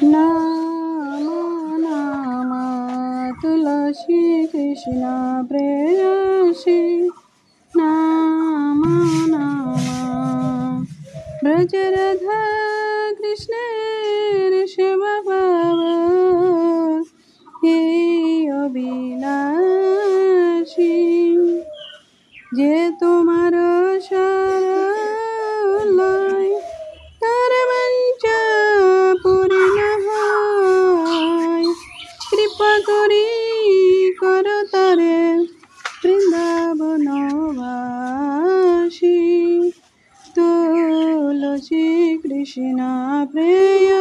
নাম নাম তুলসী কৃষ্ণ প্রেয়সী নাম নাম ব্রজ রাধা কৃষ্ণের সেবা পাব এই অবিলাসী যে তোমার শরণায় তার বাঞ্ছা পূর্ণ হয় কৃপা করি করো তারে বৃন্দাবনবাসী তুলসী কৃষ্ণ প্রেয়